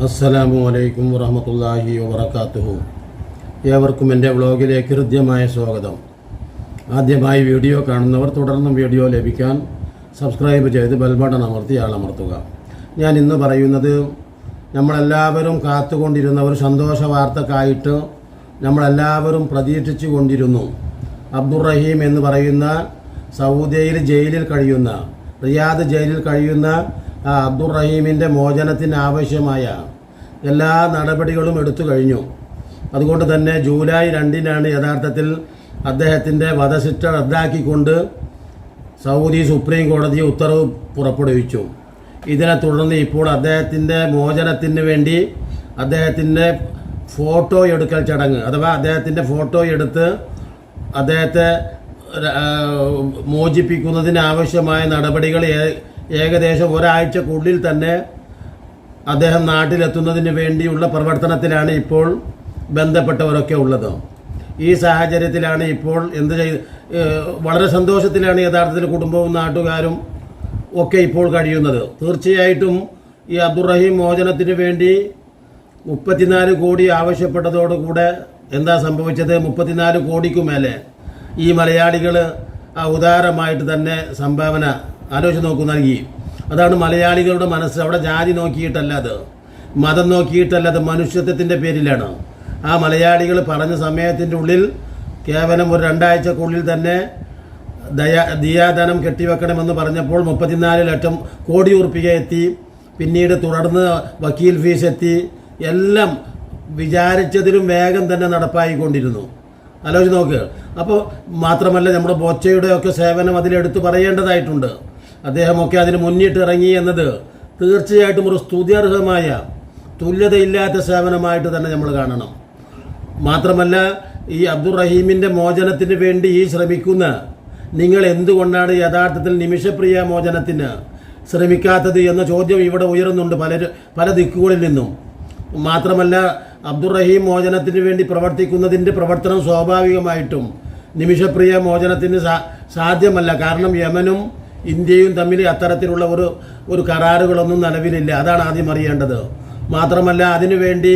അസ്സലാമു അലൈക്കും വറഹ്മത്തുള്ളാഹി വബറകാതുഹു. ഏവർക്കും എൻ്റെ വ്ളോഗിലേക്ക് ഹൃദ്യമായ സ്വാഗതം. ആദ്യമായി വീഡിയോ കാണുന്നവർ തുടർന്നും വീഡിയോ ലഭിക്കാൻ സബ്സ്ക്രൈബ് ചെയ്ത് ബെൽ ബട്ടൺ അമർത്തി ആളമർത്തുക. ഞാൻ ഇന്ന് പറയുന്നത് നമ്മളെല്ലാവരും കാത്തുകൊണ്ടിരുന്ന ഒരു സന്തോഷ വാർത്തക്കായിട്ട് നമ്മളെല്ലാവരും പ്രതീക്ഷിച്ചു കൊണ്ടിരുന്നു. അബ്ദുറഹീം എന്ന് പറയുന്ന സൗദിയിൽ ജയിലിൽ കഴിയുന്ന, റിയാദ് ജയിലിൽ കഴിയുന്ന ആ അബ്ദുറഹീമിൻ്റെ മോചനത്തിന് ആവശ്യമായ എല്ലാ നടപടികളും എടുത്തു കഴിഞ്ഞു. അതുകൊണ്ട് തന്നെ ജൂലൈ 2-നാണ് യഥാർത്ഥത്തിൽ അദ്ദേഹത്തിൻ്റെ വധശിക്ഷ റദ്ദാക്കിക്കൊണ്ട് സൗദി സുപ്രീം കോടതി ഉത്തരവ് പുറപ്പെടുവിച്ചു. ഇതിനെ തുടർന്ന് ഇപ്പോൾ അദ്ദേഹത്തിൻ്റെ മോചനത്തിന് വേണ്ടി അദ്ദേഹത്തിൻ്റെ ഫോട്ടോ എടുക്കൽ ചടങ്ങ്, അഥവാ അദ്ദേഹത്തിൻ്റെ ഫോട്ടോ എടുത്ത് അദ്ദേഹത്തെ മോചിപ്പിക്കുന്നതിന് ആവശ്യമായ നടപടികൾ ഏകദേശം ഒരാഴ്ചക്കുള്ളിൽ തന്നെ അദ്ദേഹം നാട്ടിലെത്തുന്നതിന് വേണ്ടിയുള്ള പ്രവർത്തനത്തിലാണ് ഇപ്പോൾ ബന്ധപ്പെട്ടവരൊക്കെ ഉള്ളത്. ഈ സാഹചര്യത്തിലാണ് ഇപ്പോൾ വളരെ സന്തോഷത്തിലാണ് യഥാർത്ഥത്തിൽ കുടുംബവും നാട്ടുകാരും ഒക്കെ ഇപ്പോൾ കഴിയുന്നത്. തീർച്ചയായിട്ടും ഈ അബ്ദുറഹീം മോചനത്തിന് വേണ്ടി 34 കോടി ആവശ്യപ്പെട്ടതോടുകൂടെ എന്താ സംഭവിച്ചത്? 34 കോടിക്കു മേലെ ഈ മലയാളികൾ ഉദാരമായിട്ട് തന്നെ സംഭാവന ആലോചിച്ച് നോക്കൂ നൽകി. അതാണ് മലയാളികളുടെ മനസ്സ്. അവിടെ ജാതി നോക്കിയിട്ടല്ല, അത് മതം നോക്കിയിട്ടല്ല, അത് മനുഷ്യത്വത്തിൻ്റെ പേരിലാണ്. ആ മലയാളികൾ പറഞ്ഞ സമയത്തിൻ്റെ ഉള്ളിൽ കേവലം ഒരു 2 ആഴ്ചക്കുള്ളിൽ തന്നെ ദിയാധനം കെട്ടിവെക്കണമെന്ന് പറഞ്ഞപ്പോൾ 34 ലക്ഷം കോടി ഉറുപ്പിക എത്തി. പിന്നീട് തുടർന്ന് വക്കീൽ ഫീസ് എത്തി. എല്ലാം വിചാരിച്ചതിലും വേഗം തന്നെ നടപ്പായിക്കൊണ്ടിരുന്നു. ആലോചിച്ച് നോക്ക്. അപ്പോൾ മാത്രമല്ല നമ്മുടെ ബോച്ചയുടെയൊക്കെ സേവനം അതിലെടുത്ത് പറയേണ്ടതായിട്ടുണ്ട്. അദ്ദേഹമൊക്കെ അതിന് മുന്നിട്ട് ഇറങ്ങി എന്നത് തീർച്ചയായിട്ടും ഒരു സ്തുത്യർഹമായ, തുല്യതയില്ലാത്ത സേവനമായിട്ട് തന്നെ നമ്മൾ കാണണം. മാത്രമല്ല ഈ അബ്ദുറഹീമിൻ്റെ മോചനത്തിന് വേണ്ടി ഈ ശ്രമിക്കുന്ന നിങ്ങൾ എന്തുകൊണ്ടാണ് യഥാർത്ഥത്തിൽ നിമിഷപ്രിയ മോചനത്തിന് ശ്രമിക്കാത്തത് എന്ന ചോദ്യം ഇവിടെ ഉയരുന്നുണ്ട് പല ദിക്കുകളിൽ നിന്നും. മാത്രമല്ല അബ്ദുറഹീം മോചനത്തിന് വേണ്ടി പ്രവർത്തിക്കുന്നതിൻ്റെ പ്രവർത്തനം സ്വാഭാവികമായിട്ടും നിമിഷപ്രിയ മോചനത്തിന് സാധ്യമല്ല. കാരണം യമനും ഇന്ത്യയും തമ്മിൽ അത്തരത്തിലുള്ള ഒരു കരാറുകളൊന്നും നിലവിലില്ല. അതാണ് ആദ്യം അറിയേണ്ടത്. മാത്രമല്ല അതിനുവേണ്ടി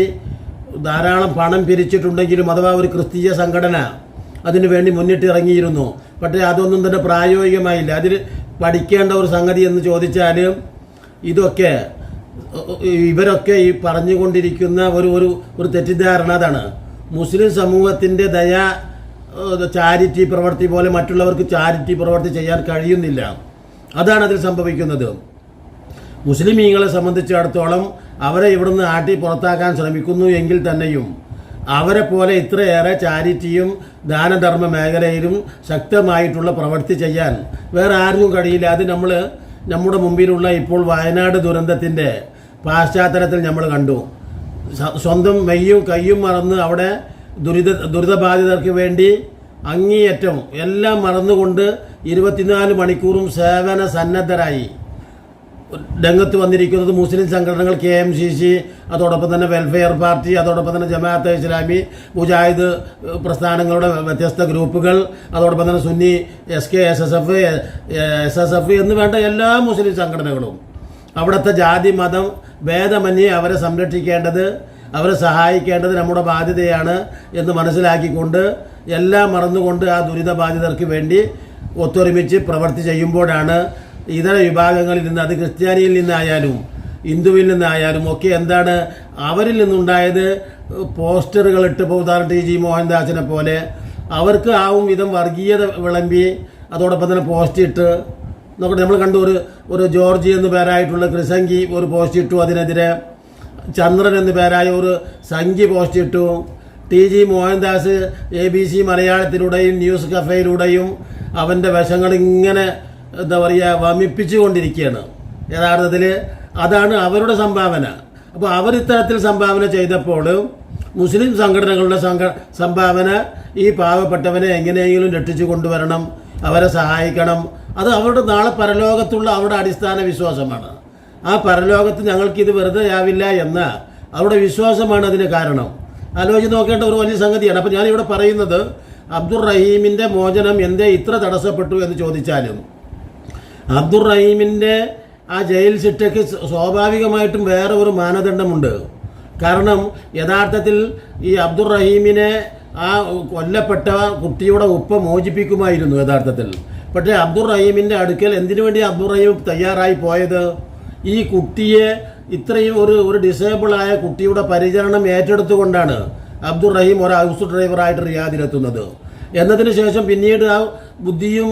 ധാരാളം പണം പിരിച്ചിട്ടുണ്ടെങ്കിലും, അഥവാ ഒരു ക്രിസ്തീയ സംഘടന അതിനുവേണ്ടി മുന്നിട്ടിറങ്ങിയിരുന്നു. പക്ഷേ അതൊന്നും തന്നെ പ്രായോഗികമായില്ല. അതിൽ പഠിക്കേണ്ട ഒരു സംഗതി എന്ന് ചോദിച്ചാൽ ഇവരൊക്കെ ഈ പറഞ്ഞുകൊണ്ടിരിക്കുന്ന ഒരു തെറ്റിദ്ധാരണ അതാണ്. മുസ്ലിം സമൂഹത്തിൻ്റെ ചാരിറ്റി പ്രവൃത്തി പോലെ മറ്റുള്ളവർക്ക് ചാരിറ്റി പ്രവൃത്തി ചെയ്യാൻ കഴിയുന്നില്ല. അതാണ് അതിൽ സംഭവിക്കുന്നത്. മുസ്ലിമീങ്ങളെ സംബന്ധിച്ചിടത്തോളം അവരെ ഇവിടുന്ന് ആട്ടി പുറത്താക്കാൻ ശ്രമിക്കുന്നു എങ്കിൽ തന്നെയും അവരെ പോലെ ഇത്രയേറെ ചാരിറ്റിയും ദാനധർമ്മ മേഖലയിലും ശക്തമായിട്ടുള്ള പ്രവൃത്തി ചെയ്യാൻ വേറെ ആർക്കും കഴിയില്ല. അത് നമ്മുടെ മുമ്പിലുള്ള ഇപ്പോൾ വയനാട് ദുരന്തത്തിൻ്റെ പശ്ചാത്തലത്തിൽ നമ്മൾ കണ്ടു. സ്വന്തം മെയ്യും കയ്യും മറന്ന് അവിടെ ദുരിതബാധിതർക്ക് വേണ്ടി അങ്ങേയറ്റം എല്ലാം മറന്നുകൊണ്ട് 24 മണിക്കൂറും സേവന സന്നദ്ധരായി രംഗത്ത് വന്നിരിക്കുന്നത് മുസ്ലിം സംഘടനകൾ, KMCC, അതോടൊപ്പം തന്നെ വെൽഫെയർ പാർട്ടി, അതോടൊപ്പം തന്നെ ജമാഅത്തെ ഇസ്ലാമി, മുജാഹിദ് പ്രസ്ഥാനങ്ങളുടെ വ്യത്യസ്ത ഗ്രൂപ്പുകൾ, അതോടൊപ്പം തന്നെ സുന്നി SK, SSF എന്ന് വേണ്ട എല്ലാ മുസ്ലിം സംഘടനകളും അവിടുത്തെ ജാതി മതം ഭേദമന്യേ അവരെ സംരക്ഷിക്കേണ്ടത്, അവരെ സഹായിക്കേണ്ടത് നമ്മുടെ ബാധ്യതയാണ് എന്ന് മനസ്സിലാക്കിക്കൊണ്ട് എല്ലാം മറന്നുകൊണ്ട് ആ ദുരിതബാധിതർക്ക് വേണ്ടി ഒത്തൊരുമിച്ച് പ്രവൃത്തി ചെയ്യുമ്പോഴാണ് ഇതര വിഭാഗങ്ങളിൽ നിന്ന്, അത് ക്രിസ്ത്യാനിയിൽ നിന്നായാലും ഹിന്ദുവിൽ നിന്നായാലും ഒക്കെ എന്താണ് അവരിൽ നിന്നുണ്ടായത്? പോസ്റ്ററുകളിട്ട്, ഉദാഹരണം TG മോഹൻദാസിനെ പോലെ അവർക്ക് ആവും വിധം വർഗീയത വിളമ്പി അതോടൊപ്പം തന്നെ പോസ്റ്റ് ഇട്ട് നോക്കട്ടെ. നമ്മൾ കണ്ടു ഒരു ജോർജ് എന്ന് പേരായിട്ടുള്ള ക്രിസംഗി ഒരു പോസ്റ്റ് ഇട്ടു. അതിനെതിരെ ചന്ദ്രൻ എന്ന് പേരായ ഒരു സംഖ്യ പോസ്റ്റ് ഇട്ടു. TG മോഹൻദാസ് ABC മലയാളത്തിലൂടെയും ന്യൂസ് കഫേയിലൂടെയും അവൻ്റെ വശങ്ങൾ ഇങ്ങനെ എന്താ പറയുക വമിപ്പിച്ചുകൊണ്ടിരിക്കുകയാണ്. യഥാർത്ഥത്തിൽ അതാണ് അവരുടെ സംഭാവന. അപ്പോൾ അവരിത്തരത്തിൽ സംഭാവന ചെയ്തപ്പോൾ മുസ്ലിം സംഘടനകളുടെ സംഭാവന ഈ പാവപ്പെട്ടവനെ എങ്ങനെയെങ്കിലും രക്ഷിച്ചു കൊണ്ടുവരണം, അവരെ സഹായിക്കണം. അത് അവരുടെ നാളെ പരലോകത്തുള്ള അവരുടെ അടിസ്ഥാന വിശ്വാസമാണ്. ആ പരലോകത്ത് ഞങ്ങൾക്കിത് വെറുതെ ആവില്ല എന്ന അവരുടെ വിശ്വാസമാണ് അതിന് കാരണം. ആലോചിച്ച് നോക്കേണ്ട ഒരു വലിയ സംഗതിയാണ്. അപ്പോൾ ഞാനിവിടെ പറയുന്നത് അബ്ദുറഹീമിൻ്റെ മോചനം എന്തേ ഇത്ര തടസ്സപ്പെട്ടു എന്ന് ചോദിച്ചാലും അബ്ദുറഹീമിൻ്റെ ആ ജയിൽ ശിക്ഷയ്ക്ക് സ്വാഭാവികമായിട്ടും വേറെ ഒരു മാനദണ്ഡമുണ്ട്. കാരണം യഥാർത്ഥത്തിൽ ഈ അബ്ദുറഹീമിനെ ആ കൊല്ലപ്പെട്ട കുട്ടിയുടെ ഉപ്പ മോചിപ്പിക്കുമായിരുന്നു യഥാർത്ഥത്തിൽ. പക്ഷേ അബ്ദുറഹീമിൻ്റെ അടുക്കൽ എന്തിനു വേണ്ടി അബ്ദുറഹീം തയ്യാറായി പോയത്? ഈ കുട്ടിയെ ഇത്രയും ഒരു ഡിസേബിളായ കുട്ടിയുടെ പരിചരണം ഏറ്റെടുത്തുകൊണ്ടാണ് അബ്ദുറഹീം ഒരു ഹൗസ് ഡ്രൈവറായിട്ട് റിയാദിലെത്തുന്നത്. എന്നതിന് ശേഷം പിന്നീട് ആ ബുദ്ധിയും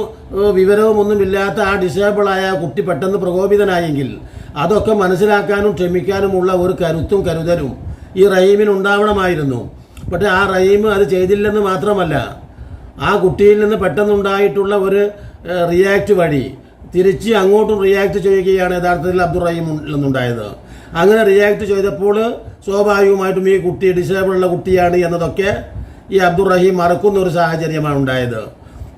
വിവരവും ഒന്നുമില്ലാത്ത ആ ഡിസേബിളായ കുട്ടി പെട്ടെന്ന് പ്രകോപിതനായെങ്കിൽ അതൊക്കെ മനസ്സിലാക്കാനും ക്ഷമിക്കാനുമുള്ള ഒരു കരുത്തും കരുതലും ഈ റഹീമിന് ഉണ്ടാവണമായിരുന്നു. പക്ഷേ ആ റഹീം അത് ചെയ്തില്ലെന്ന് മാത്രമല്ല, ആ കുട്ടിയിൽ നിന്ന് പെട്ടെന്നുണ്ടായിട്ടുള്ള ഒരു റിയാക്ട് വഴി തിരിച്ച് അങ്ങോട്ടും റിയാക്ട് ചെയ്യുകയാണ് യഥാർത്ഥത്തിൽ അബ്ദുറഹീമിൽ നിന്നുണ്ടായത്. അങ്ങനെ റിയാക്ട് ചെയ്തപ്പോൾ സ്വാഭാവികമായിട്ടും ഈ കുട്ടി ഡിസേബിളുള്ള കുട്ടിയാണ് എന്നതൊക്കെ ഈ അബ്ദുറഹീം മറക്കുന്ന ഒരു സാഹചര്യമാണ് ഉണ്ടായത്.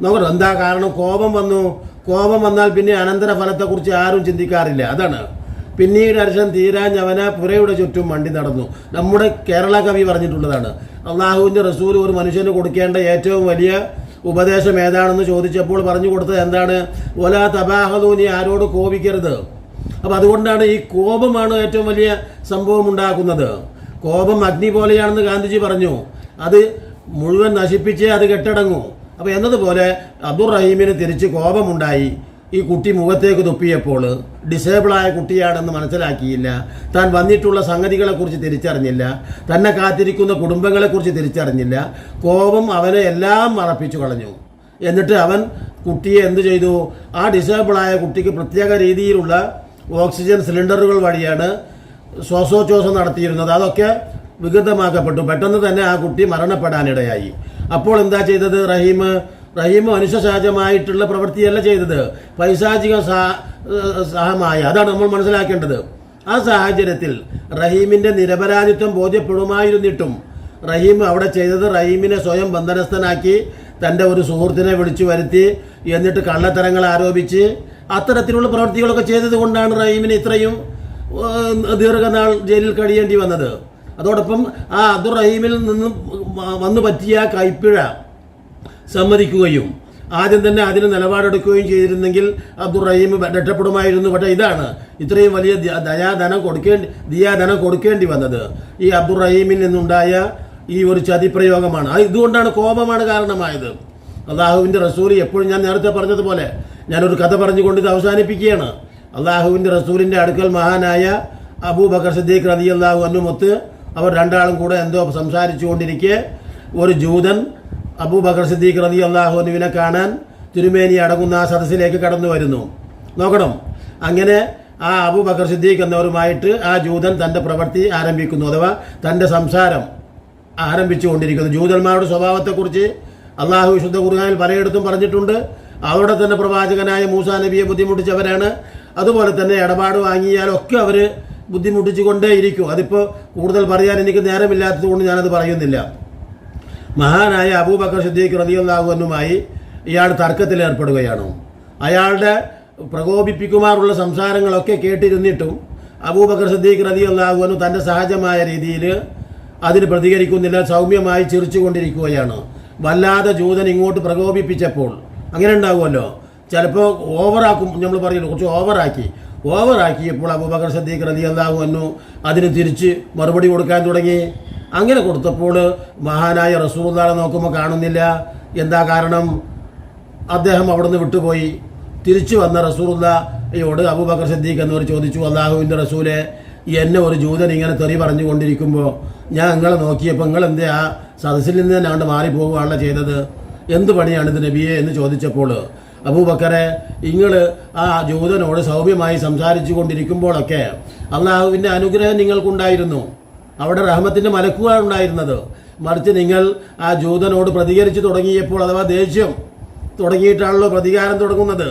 നോക്കണം എന്താ കാരണം? കോപം വന്നു. കോപം വന്നാൽ പിന്നെ അനന്തരഫലത്തെക്കുറിച്ച് ആരും ചിന്തിക്കാറില്ല. അതാണ് പിന്നീട് അർശം തീരാഞ്ഞവന പുരയുടെ ചുറ്റും മണ്ടി നടന്നു. നമ്മുടെ കേരള കവി പറഞ്ഞിട്ടുള്ളതാണ്. അള്ളാഹുവിൻ്റെ റസൂൽ ഒരു മനുഷ്യന് കൊടുക്കേണ്ട ഏറ്റവും വലിയ ഉപദേശം ഏതാണെന്ന് ചോദിച്ചപ്പോൾ പറഞ്ഞു കൊടുത്തത് എന്താണ്? ഒലാ തബാഹദൂ, നീ ആരോട് കോപിക്കരുത്. അപ്പം അതുകൊണ്ടാണ് ഈ കോപമാണ് ഏറ്റവും വലിയ സംഭവം ഉണ്ടാക്കുന്നത്. കോപം അഗ്നി പോലെയാണെന്ന് ഗാന്ധിജി പറഞ്ഞു. അത് മുഴുവൻ നശിപ്പിച്ചേ അത് കെട്ടടങ്ങൂ. അപ്പോൾ എന്നതുപോലെ അബ്ദുറഹീമിന് തിരിച്ച് കോപമുണ്ടായി. ഈ കുട്ടി മുഖത്തേക്ക് തുപ്പിയപ്പോൾ ഡിസേബിളായ കുട്ടിയാണെന്ന് മനസ്സിലാക്കിയില്ല. താൻ വന്നിട്ടുള്ള സംഗതികളെക്കുറിച്ച് തിരിച്ചറിഞ്ഞില്ല. തന്നെ കാത്തിരിക്കുന്ന കുടുംബങ്ങളെക്കുറിച്ച് തിരിച്ചറിഞ്ഞില്ല. കോപം അവനെ എല്ലാം മറപ്പിച്ചു കളഞ്ഞു. എന്നിട്ട് അവൻ കുട്ടിയെ എന്തു ചെയ്തു? ആ ഡിസേബിളായ കുട്ടിക്ക് പ്രത്യേക രീതിയിലുള്ള ഓക്സിജൻ സിലിണ്ടറുകൾ വഴിയാണ് ശ്വാസോച്ഛ്വാസം നടത്തിയിരുന്നത്. അതൊക്കെ വികൃതമാക്കപ്പെട്ടു. പെട്ടെന്ന് തന്നെ ആ കുട്ടി മരണപ്പെടാനിടയായി. അപ്പോൾ എന്താ ചെയ്തത്? റഹീം മനുഷ്യസഹജമായിട്ടുള്ള പ്രവൃത്തിയല്ല ചെയ്തത്, പൈശാചിക സഹമായ. അതാണ് നമ്മൾ മനസ്സിലാക്കേണ്ടത്. ആ സാഹചര്യത്തിൽ റഹീമിൻ്റെ നിരപരാധിത്വം ബോധ്യപ്പെടുമായിരുന്നിട്ടും റഹീം അവിടെ ചെയ്തത് റഹീമിനെ സ്വയം ബന്ധനസ്ഥനാക്കി തൻ്റെ ഒരു സുഹൃത്തിനെ വിളിച്ചു വരുത്തി എന്നിട്ട് കള്ളത്തരങ്ങൾ ആരോപിച്ച് അത്തരത്തിലുള്ള പ്രവൃത്തികളൊക്കെ ചെയ്തത് കൊണ്ടാണ് റഹീമിന് ഇത്രയും ദീർഘനാൾ ജയിലിൽ കഴിയേണ്ടി വന്നത്. അതോടൊപ്പം ആ അബ്ദുറഹീമിൽ നിന്നും വന്നു പറ്റിയ കൈപ്പിഴ സമ്മതിക്കുകയും ആദ്യം തന്നെ അതിന് നിലപാടെടുക്കുകയും ചെയ്തിരുന്നെങ്കിൽ അബ്ദുറഹീം രക്ഷപ്പെടുമായിരുന്നു. പക്ഷേ ഇതാണ് ഇത്രയും വലിയ ദിയാധനം കൊടുക്കേണ്ടി വന്നത് ഈ അബ്ദുറഹീമിൽ നിന്നുണ്ടായ ഈ ഒരു ചതിപ്രയോഗമാണ്. ഇതുകൊണ്ടാണ് കോപമാണ് കാരണമായത്. അള്ളാഹുവിൻ്റെ റസൂൽ എപ്പോഴും ഞാൻ നേരത്തെ പറഞ്ഞതുപോലെ ഞാനൊരു കഥ പറഞ്ഞുകൊണ്ട് ഇത് അവസാനിപ്പിക്കുകയാണ്. അള്ളാഹുവിൻ്റെ റസൂലിൻ്റെ അടുക്കൽ മഹാനായ അബൂബക്കർ സിദ്ദീഖ് റളിയല്ലാഹു അൻഹുമൊത്ത് അവർ രണ്ടാളും കൂടെ എന്തോ സംസാരിച്ചു കൊണ്ടിരിക്കെ ഒരു ജൂതൻ അബൂബക്കർ സിദ്ദീഖ് റളിയല്ലാഹു അൻഹുവിനെ കാണാൻ തിരുമേനി അടങ്ങുന്ന ആ സദസ്സിലേക്ക് കടന്നു വരുന്നു. നോക്കണം, അങ്ങനെ ആ അബൂബക്കർ സിദ്ദീഖ് എന്നവരുമായിട്ട് ആ ജൂതൻ തൻ്റെ പ്രവൃത്തി ആരംഭിക്കുന്നു, അഥവാ തൻ്റെ സംസാരം ആരംഭിച്ചുകൊണ്ടിരിക്കുന്നു. ജൂതന്മാരുടെ സ്വഭാവത്തെക്കുറിച്ച് അള്ളാഹു വിശുദ്ധ ഖുർആനിൽ പലയിടത്തും പറഞ്ഞിട്ടുണ്ട്. അവിടെ തന്നെ പ്രവാചകനായ മൂസാ നബിയെ ബുദ്ധിമുട്ടിച്ചവരാണ്. അതുപോലെ തന്നെ ഇടപാട് വാങ്ങിയാലൊക്കെ അവർ ബുദ്ധിമുട്ടിച്ചു കൊണ്ടേയിരിക്കും. അതിപ്പോൾ കൂടുതൽ പറയാൻ എനിക്ക് നേരമില്ലാത്തത് കൊണ്ട് ഞാനത് പറയുന്നില്ല. മഹാനായ അബൂബക്കർ സിദ്ദീഖ് റളിയല്ലാഹു അൻഹുമായി ഇയാൾ തർക്കത്തിൽ ഏർപ്പെടുകയാണ്. അയാളുടെ പ്രകോപിപ്പിക്കുമാറുള്ള സംസാരങ്ങളൊക്കെ കേട്ടിരുന്നിട്ടും അബൂബക്കർ സിദ്ദീഖ് റളിയല്ലാഹു അൻഹു തൻ്റെ സഹജമായ രീതിയിൽ അതിന് പ്രതികരിക്കുന്നില്ല, സൗമ്യമായി ചിരിച്ചുകൊണ്ടിരിക്കുകയാണ്. വല്ലാതെ ജൂതൻ ഇങ്ങോട്ട് പ്രകോപിപ്പിച്ചപ്പോൾ അങ്ങനെ ഉണ്ടാകുമല്ലോ, ചിലപ്പോൾ ഓവറാക്കും, നമ്മൾ പറയുള്ളൂ കുറച്ച് ഓവറാക്കിയപ്പോൾ അബൂബക്കർ സിദ്ദീഖ് റളിയല്ലാഹു അൻഹു അതിന് തിരിച്ച് മറുപടി കൊടുക്കാൻ തുടങ്ങി. അങ്ങനെ കൊടുത്തപ്പോൾ മഹാനായ റസൂലുള്ളാഹിയെ നോക്കുമ്പോൾ കാണുന്നില്ല. എന്താ കാരണം? അദ്ദേഹം അവിടുന്ന് വിട്ടുപോയി. തിരിച്ചു വന്ന റസൂലുള്ളാഹിയോട് അബൂബക്കർ സിദ്ദീഖ് എന്നവർ ചോദിച്ചു, അല്ലാഹുവിൻ്റെ റസൂലെ, എന്നെ ഒരു ജൂതൻ ഇങ്ങനെ തെറി പറഞ്ഞുകൊണ്ടിരിക്കുമ്പോൾ ഞാൻ നിങ്ങളെ നോക്കിയപ്പോൾ നിങ്ങൾ എന്തേ ആ സദസ്സിൽ നിന്ന് തന്നെ അങ്ങോട്ട് മാറിപ്പോവുകയാണല്ലോ ചെയ്തത്, എന്ത് പണിയാണിത് നബിയെ എന്ന് ചോദിച്ചപ്പോൾ അബൂബക്കറെ, നിങ്ങൾ ആ ജൂതനോട് സൗമ്യമായി സംസാരിച്ചു കൊണ്ടിരിക്കുമ്പോഴൊക്കെ അള്ളാഹുവിൻ്റെ അനുഗ്രഹം നിങ്ങൾക്കുണ്ടായിരുന്നു, അവിടെ റഹ്മത്തിൻ്റെ മലക്കുകളാണ് ഉണ്ടായിരുന്നത്. മറിച്ച് നിങ്ങൾ ആ ജൂതനോട് പ്രതികരിച്ച് തുടങ്ങിയപ്പോൾ, അഥവാ ദേഷ്യം തുടങ്ങിയിട്ടാണല്ലോ പ്രതികാരം തുടങ്ങുന്നത്.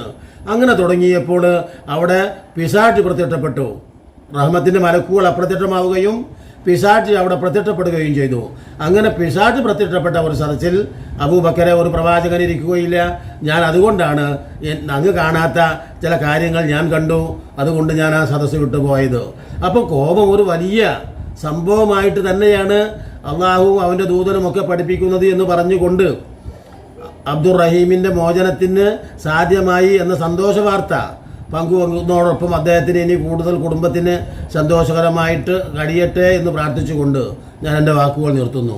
അങ്ങനെ തുടങ്ങിയപ്പോൾ അവിടെ പിശാച് പ്രത്യക്ഷപ്പെട്ടു. റഹ്മത്തിൻ്റെ മലക്കുകൾ അപ്രത്യക്ഷമാവുകയും പിശാച് അവിടെ പ്രത്യക്ഷപ്പെടുകയും ചെയ്തു. അങ്ങനെ പിശാച് പ്രത്യക്ഷപ്പെട്ട ഒരു സദസ്സിൽ അബൂബക്കറെ ഒരു പ്രവാചകൻ ഇരിക്കുകയില്ല. ഞാൻ അതുകൊണ്ടാണ് അങ്ങ് കാണാത്ത ചില കാര്യങ്ങൾ ഞാൻ കണ്ടു, അതുകൊണ്ട് ഞാൻ ആ സദസ്സ് വിട്ടുപോയത്. അപ്പോൾ കോപം ഒരു വലിയ സംഭവമായിട്ട് തന്നെയാണ് അള്ളാഹു അവൻ്റെ ദൂതനുമൊക്കെ പഠിപ്പിക്കുന്നത് എന്ന് പറഞ്ഞുകൊണ്ട് അബ്ദുറഹീമിൻ്റെ മോചനത്തിന് സാധ്യമായി എന്ന സന്തോഷ വാർത്ത പങ്കുവെക്കുന്നതോടൊപ്പം അദ്ദേഹത്തിന് ഇനി കൂടുതൽ കുടുംബത്തിന് സന്തോഷകരമായിട്ട് കഴിയട്ടെ എന്ന് പ്രാർത്ഥിച്ചുകൊണ്ട് ഞാൻ എൻ്റെ വാക്കുകൾ നിർത്തുന്നു.